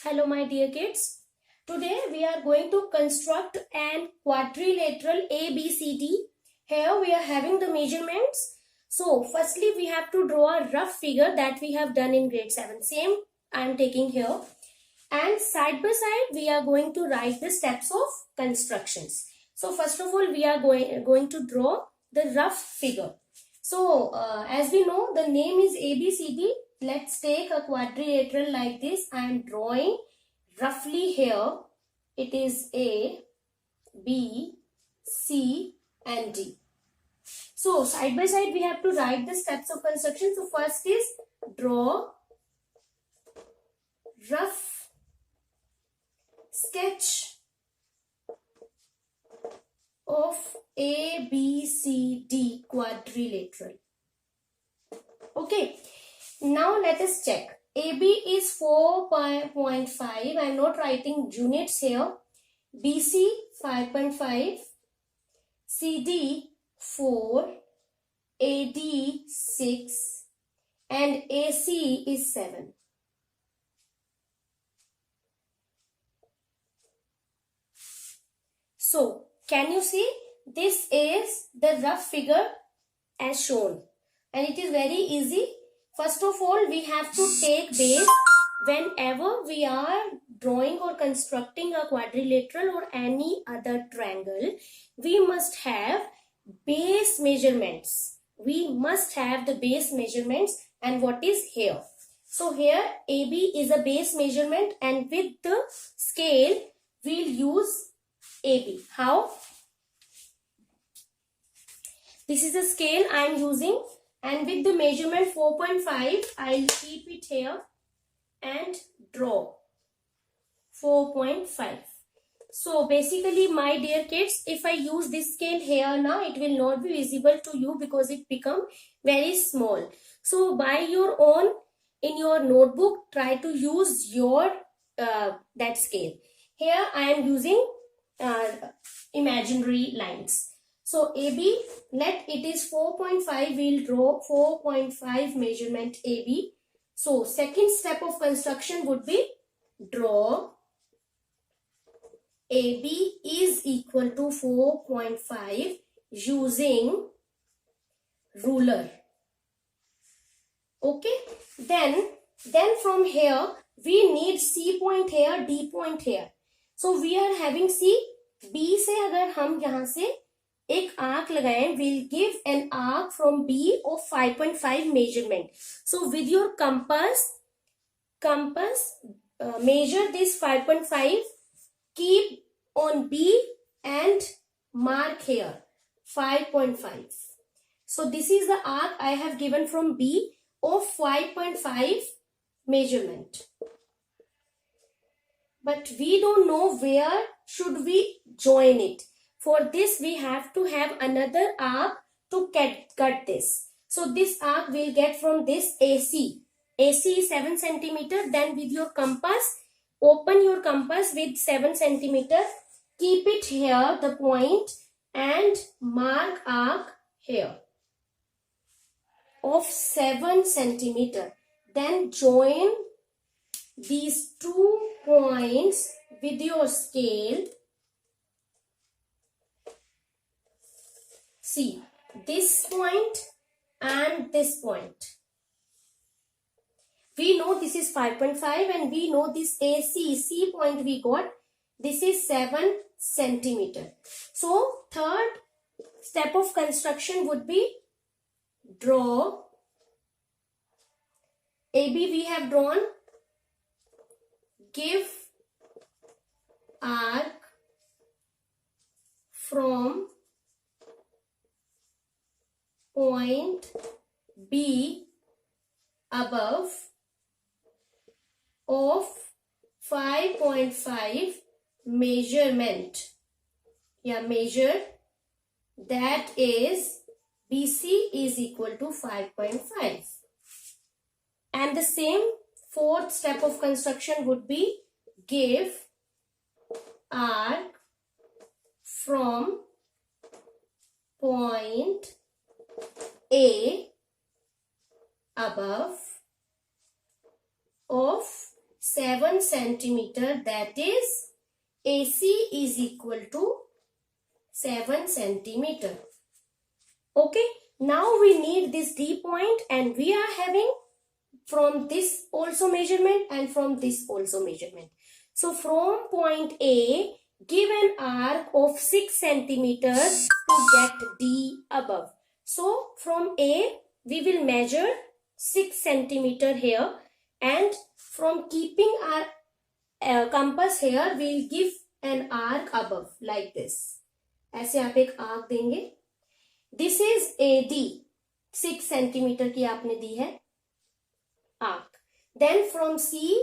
Hello my dear kids. Today we are going to construct an quadrilateral ABCD. Here we are having the measurements. So firstly we have to draw a rough figure that we have done in grade 7. Same I am taking here. And side by side we are going to write the steps of constructions. So first of all we are going to draw the rough figure. So as we know the name is ABCD. Let's take a quadrilateral like this. I am drawing roughly here. It is A, B, C and D. So side by side we have to write the steps of construction. So first is draw rough sketch of ABCD quadrilateral. Okay. Now let us check. AB is 4.5. I am not writing units here. BC 5.5. CD 4. AD 6. And AC is 7. So, can you see? This is the rough figure as shown. And it is very easy. First of all, we have to take base whenever we are drawing or constructing a quadrilateral or any other triangle. We must have base measurements. We must have the base measurements, and what is here? So here AB is a base measurement, and with the scale we'll use AB. How? This is a scale I am using. And with the measurement 4.5, I'll keep it here and draw 4.5. So basically, my dear kids, if I use this scale here now, it will not be visible to you because it becomes very small. So by your own, in your notebook, try to use your that scale. Here I am using imaginary lines. So AB, let it is 4.5, we'll draw 4.5 measurement AB. So second step of construction would be draw AB is equal to 4.5 using ruler. Okay, then from here we need C point here, D point here. So we are having C, B से अगर हम यहाँ से एक arc लगाएं, we'll give an arc from B of 5.5 measurement. So with your compass measure this 5.5, keep on B and mark here 5.5. So this is the arc I have given from B of 5.5 measurement. But we don't know where should we join it. For this, we have to have another arc to cut this. So this arc we'll get from this AC. AC is 7 centimeter. Then with your compass, open your compass with 7 centimeter. Keep it here, the point, and mark arc here of 7 centimeter. Then join these 2 points with your scale. See, this point and this point. We know this is 5.5 and we know this AC, C point we got. This is 7 centimeter. So, third step of construction would be draw. AB we have drawn. Give arc from point B above of 5.5 measurement. Measure, that is BC is equal to 5.5. And the same fourth step of construction would be give arc from point A above of 7 centimeter, that is AC is equal to 7 centimeter. Okay, now we need this D point, and we are having from this also measurement and from this also measurement. So from point A, give an arc of 6 centimeters to get D above. So from A, we will measure 6 centimeter here, and from keeping our compass here, we will give an arc above like this. ऐसे आप एक arc देंगे. This is AD, 6 centimeter की आपने दी है arc. Then from C,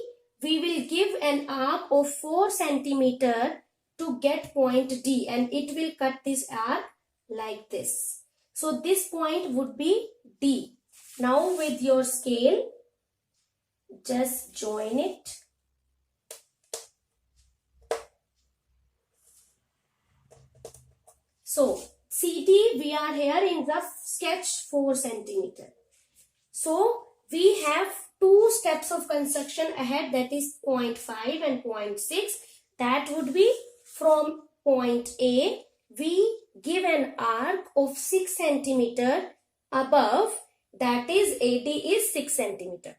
we will give an arc of 4 centimeter to get point D, and it will cut this arc like this. So this point would be D. Now with your scale, just join it. So CD, we are here in rough sketch 4 centimeter. So we have two steps of construction ahead, that is 0.5 and 0.6. That would be from point A, we give an arc of 6 centimeter above, that is AD is 6 centimeter.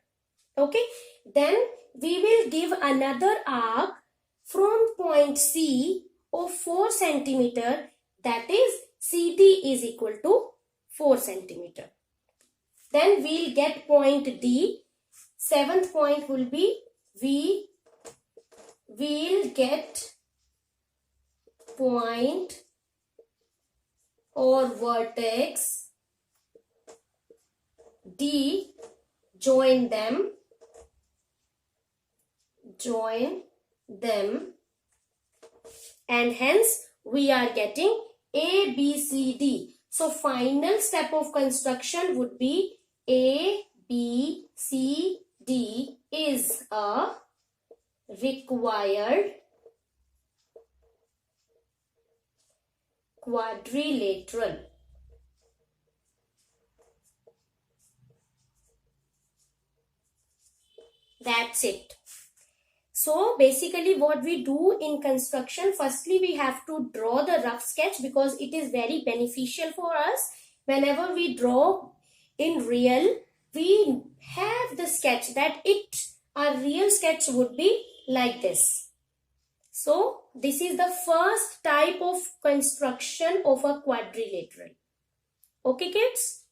Okay, then we will give another arc from point C of 4 centimeter, that is CD is equal to 4 centimeter. Then we'll get point D. 7th point will be we will get point or vertex D, join them, and hence we are getting A, B, C, D. So final step of construction would be A, B, C, D is a required quadrilateral. That's it. So basically what we do in construction, firstly we have to draw the rough sketch, because it is very beneficial for us. Whenever we draw in real, we have the sketch that our real sketch would be like this. So this is the first type of construction of a quadrilateral. Okay kids?